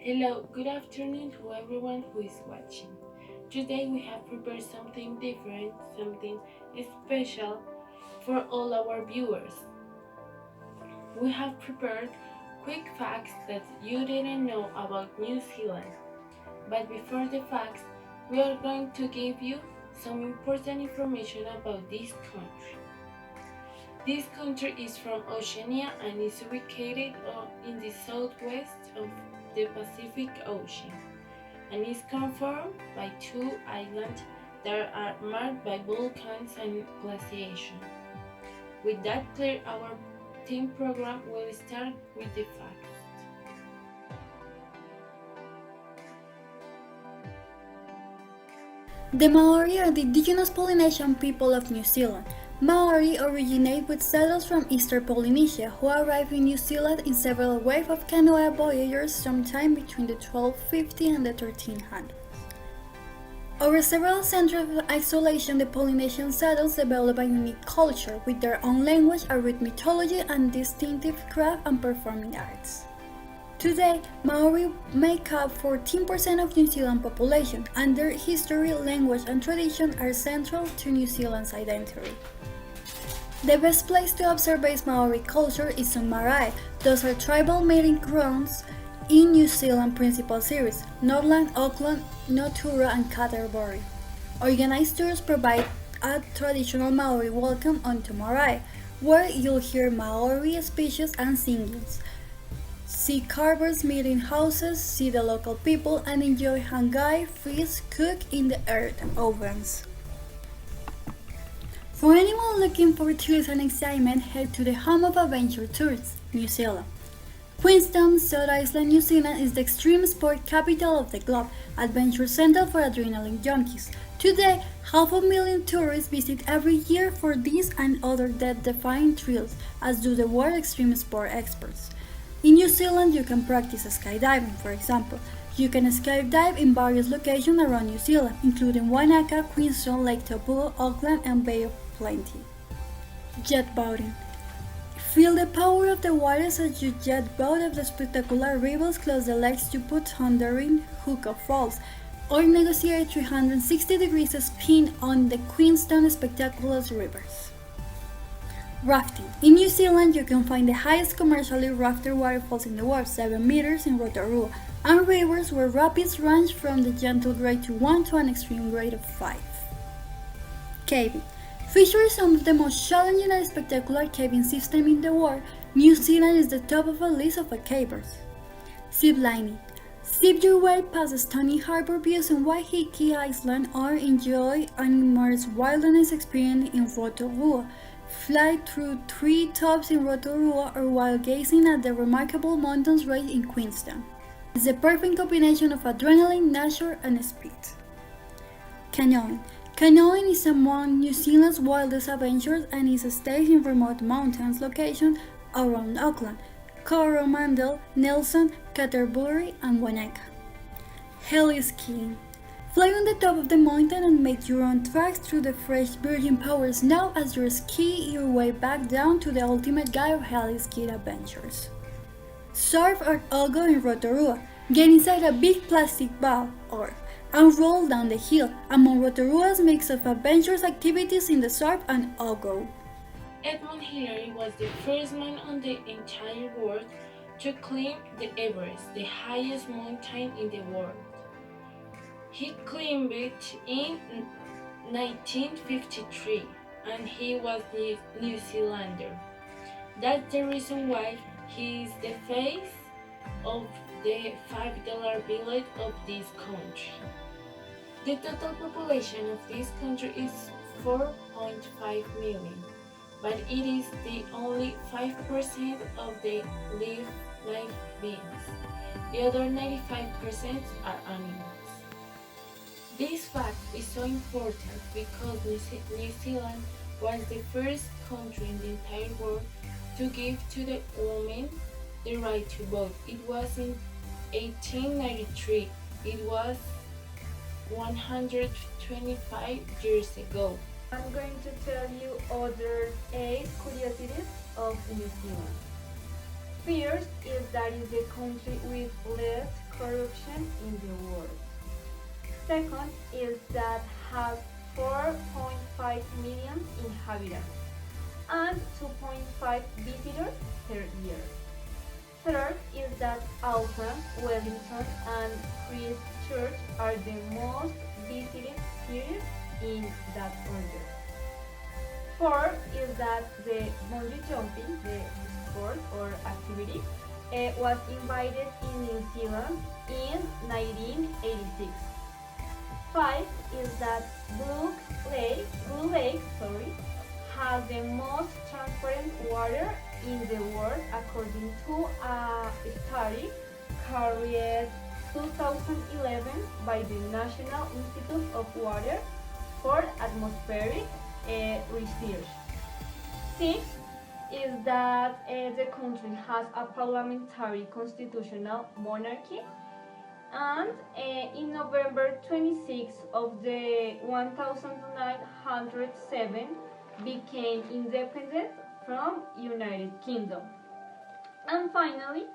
Hello, good afternoon to everyone who is watching. Today we have prepared something different, something special for all our viewers. We have prepared quick facts that you didn't know about New Zealand. But before the facts, we are going to give you some important information about this country. This country is from Oceania and is located in the southwest of the Pacific Ocean, and is confirmed by two islands that are marked by volcanoes and glaciation. With that clear, our team program will start with the facts. The Maori are the indigenous Polynesian people of New Zealand. Maori originate with settlers from eastern Polynesia who arrived in New Zealand in several waves of canoe voyagers sometime between the 1250 and the 1300s. Over several centuries of isolation, the Polynesian settlers developed a unique culture with their own language, a rich mythology, and distinctive craft and performing arts. Today, Maori make up 14% of New Zealand population, and their history, language, and tradition are central to New Zealand's identity. The best place to observe Maori culture is on Marae. Those are tribal meeting grounds in New Zealand principal series, Northland, Auckland, Notura, and Canterbury. Organized tours provide a traditional Maori welcome onto Marae, where you'll hear Maori speeches and singings, see carvers meeting houses, see the local people, and enjoy hangai feasts cooked in the earth ovens. For anyone looking for thrills and excitement, head to the home of adventure tours, New Zealand. Queenstown, South Island, New Zealand is the extreme sport capital of the globe, adventure center for adrenaline junkies. Today, 500,000 tourists visit every year for these and other death-defying thrills, as do the world extreme sport experts. In New Zealand, you can practice skydiving, for example. You can skydive in various locations around New Zealand, including Wanaka, Queenstown, Lake Taupo, Auckland, and Bay of Plenty. Jet boating. Feel the power of the waters as you jet boat up the spectacular rivers close the lakes to put thundering Hookup Falls, or negotiate 360-degree spin on the Queenstown spectacular rivers. Rafting. In New Zealand, you can find the highest commercially rafted waterfalls in the world, 7 meters in Rotorua, and rivers where rapids range from the gentle grade to 1 to an extreme grade of 5. Caving. Featuring some of the most challenging and spectacular caving systems in the world, New Zealand is the top of a list of cavers. Zip lining. Zip your way past stunning harbor views in Waiheke Island or enjoy an immersive wilderness experience in Rotorua. Fly through tree tops in Rotorua or while gazing at the remarkable mountains range in Queenstown. It's the perfect combination of adrenaline, nature, and speed. Canoeing. Canoeing is among New Zealand's wildest adventures and is staged in remote mountains locations around Auckland, Coromandel, Nelson, Canterbury, and Wanaka. Heli skiing. Fly on the top of the mountain and make your own tracks through the fresh virgin power snow as you ski your way back down to the ultimate guide of heli ski adventures. Surf or algo in Rotorua. Get inside a big plastic ball or and roll down the hill among Rotorua's mix of adventurous activities in the surf and algo. Edmund Hillary was the first man on the entire world to climb the Everest, the highest mountain in the world. He climbed it in 1953 and he was a New Zealander. That's the reason why he is the face of the $5 bill of this country. The total population of this country is 4.5 million, but it is the only 5% of the live beings. The other 95% are animals. This fact is so important because New Zealand was the first country in the entire world to give to the women the right to vote. It was in 1893. It was 125 years ago. I'm going to tell you other 8 curiosities of New Zealand. First is that is the country with less corruption in the world. Second is that has 4.5 million inhabitants and 2.5 visitors per year. Third is that Auckland, Wellington, and Christchurch are the most visited cities in that order. Fourth is that the bungee jumping, the sport or activity, was invited in New Zealand in 1986. Five is that Blue Lake, has the most transparent water in the world according to a study carried 2011 by the National Institute of Water for Atmospheric Research. Six is that the country has a parliamentary constitutional monarchy, and in November 26 of the 1907 became independent from United Kingdom. And finally,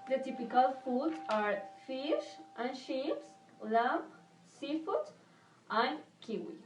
the typical foods are fish and chips, lamb, seafood, and kiwi.